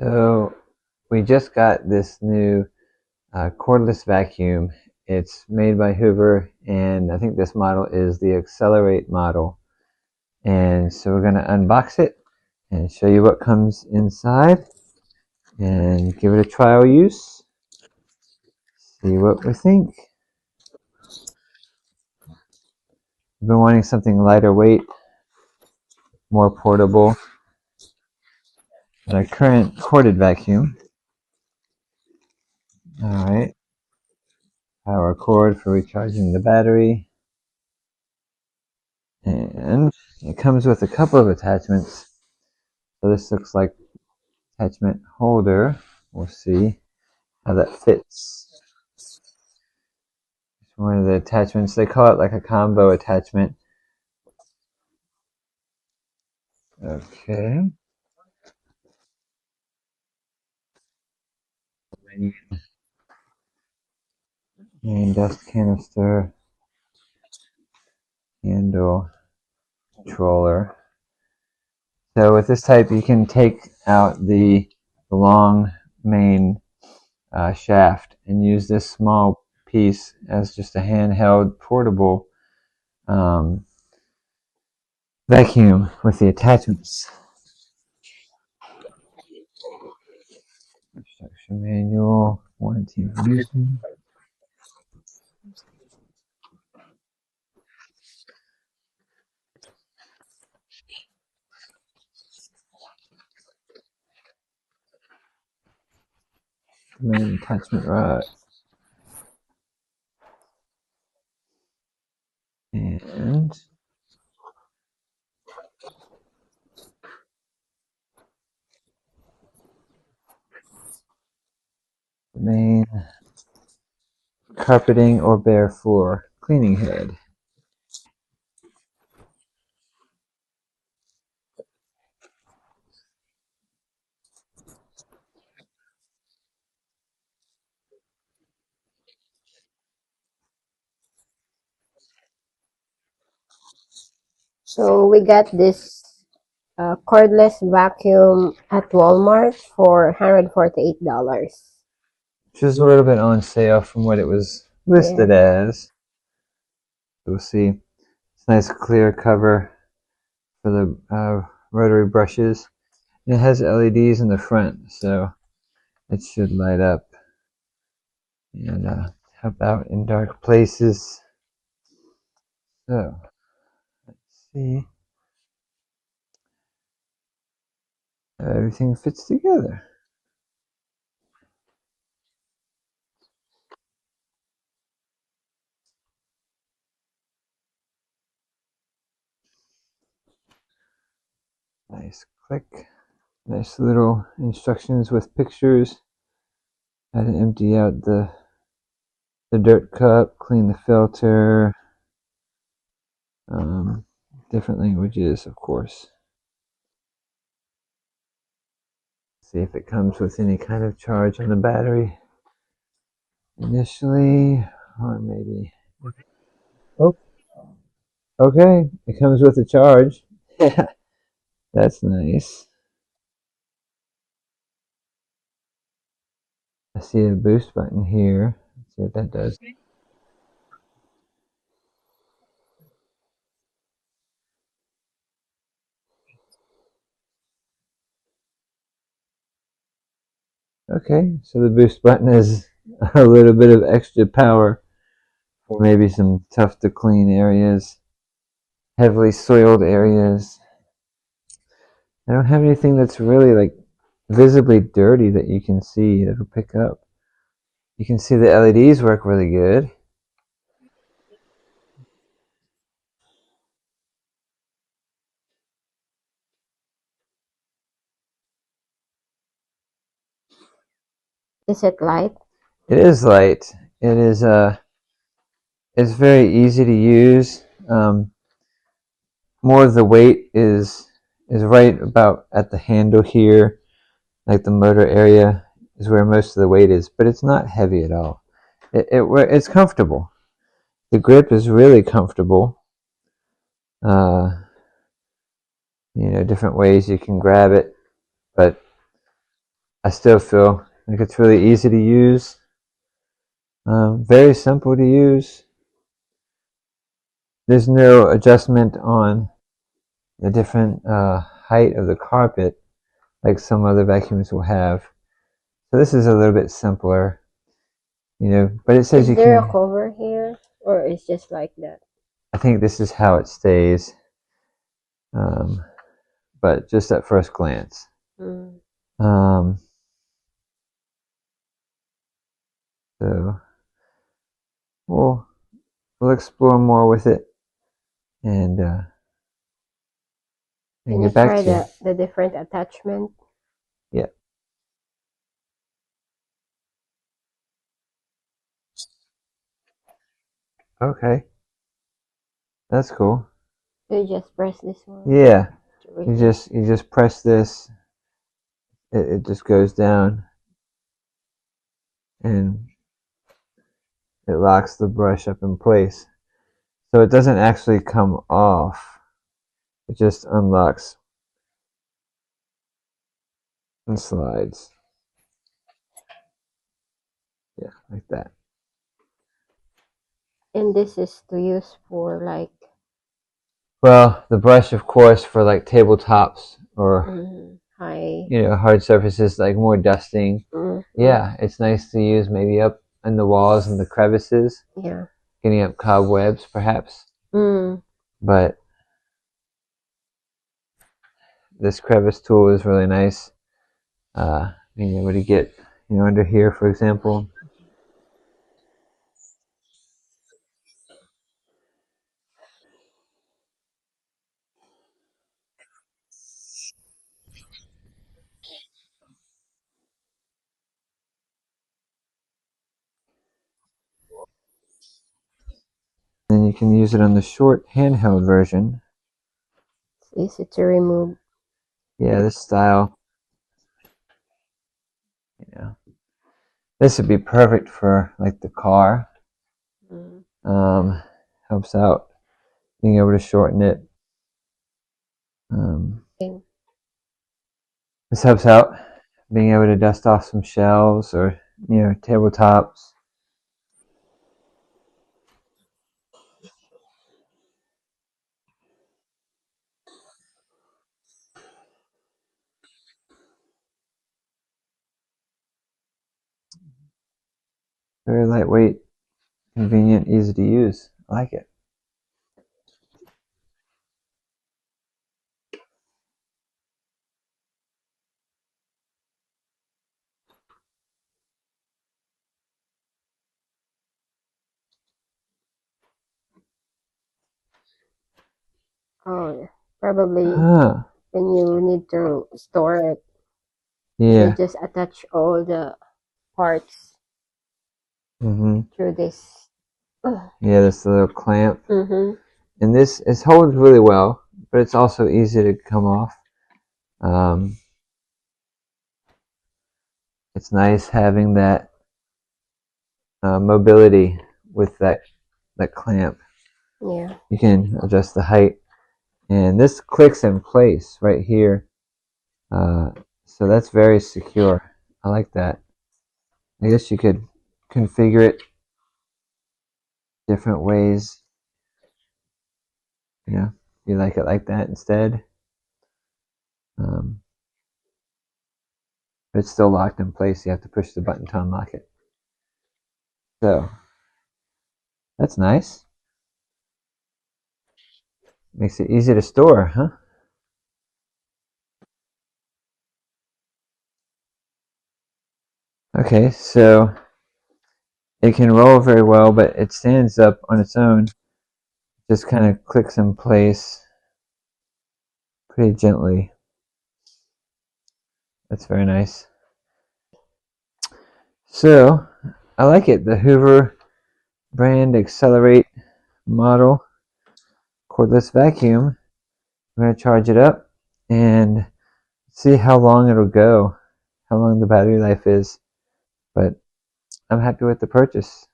So we just got this new cordless vacuum. It's made by Hoover, and I think this model is the Accelerate model. And so we're going to unbox it and show you what comes inside and give it a trial use. See what we think. I've been wanting something lighter weight, more portable than our current corded vacuum. Alright, power cord for recharging the battery. And it comes with a couple of attachments. So this looks like attachment holder. We'll see how that fits. It's one of the attachments. They call it like a combo attachment. Okay. And dust canister, handle, controller. So with this type, you can take out the long main shaft and use this small piece as just a handheld portable vacuum with the attachments. Instruction manual, warranty information. Main attachment rod. And main carpeting or bare floor cleaning head. So we got this cordless vacuum at Walmart for $148. Which is a little bit on sale from what it was listed as. We'll see. It's a nice clear cover for the rotary brushes. And it has LEDs in the front, so it should light up and help out in dark places. So, let's see. Everything fits together. Nice click. Nice little instructions with pictures. How to empty out the dirt cup, clean the filter. Different languages, of course. See if it comes with any kind of charge on the battery initially, or maybe. Oh, okay. It comes with a charge. That's nice. I see a boost button here. Let's see what that does. Okay, so the boost button is a little bit of extra power for maybe some tough to clean areas, heavily soiled areas. I don't have anything that's really like visibly dirty that you can see that'll pick up. You can see the LEDs work really good. Is it light? It is light. It is it's very easy to use. More of the weight is right about at the handle here, like the motor area is where most of the weight is, but it's not heavy at all. It's comfortable. The grip is really comfortable. Different ways you can grab it, but still feel like it's really easy to use. Very simple to use. There's no adjustment on the different height of the carpet like some other vacuums will have. So this is a little bit simpler, but it says Is you there a can, cover here, or it's just like that? I think this is how it stays, but just at first glance. Mm. Um, so we'll explore more with it and Can you get back try to you. the different attachment? Yeah. Okay. That's cool. You just press this one Yeah. to You release. just press this. It just goes down and it locks the brush up in place. So it doesn't actually come off. It just unlocks and slides. Yeah, like that. And this is to use for like Well, the brush, of course, for like tabletops or high. hard surfaces like more dusting. Mm, mm, Yeah, it's nice to use maybe up in the walls and the crevices, yeah. getting up cobwebs perhaps. Mm, But this crevice tool is really nice. Being able to get under here, for example. Then you can use it on the short handheld version. it's easy to remove. Yeah, this style. Yeah, this would be perfect for like the car. Mm. Um, Helps out being able to shorten it. Okay. This helps out being able to dust off some shelves or tabletops. Very lightweight, convenient, easy to use. I like it. Oh, probably Huh. when you need to store it, you can Yeah. just attach all the parts Mm-hmm. through this. Yeah, this little clamp. Mm-hmm. And this it holds really well, but it's also easy to come off. Um, it's nice having that mobility with that clamp. Yeah. You can adjust the height, and this clicks in place right here. Uh, so that's very secure. I like that. I guess you could configure it different ways. You like it like that instead. Um, but it's still locked in place. You have to push the button to unlock it. So that's nice. Makes it easy to store, huh? Okay, so it can roll very well, but it stands up on its own. Just kind of clicks in place pretty gently. That's very nice. So I like it. The Hoover brand Accelerate model cordless vacuum. I'm going to charge it up and see how long it'll go, how long the battery life is. But I'm happy with the purchase.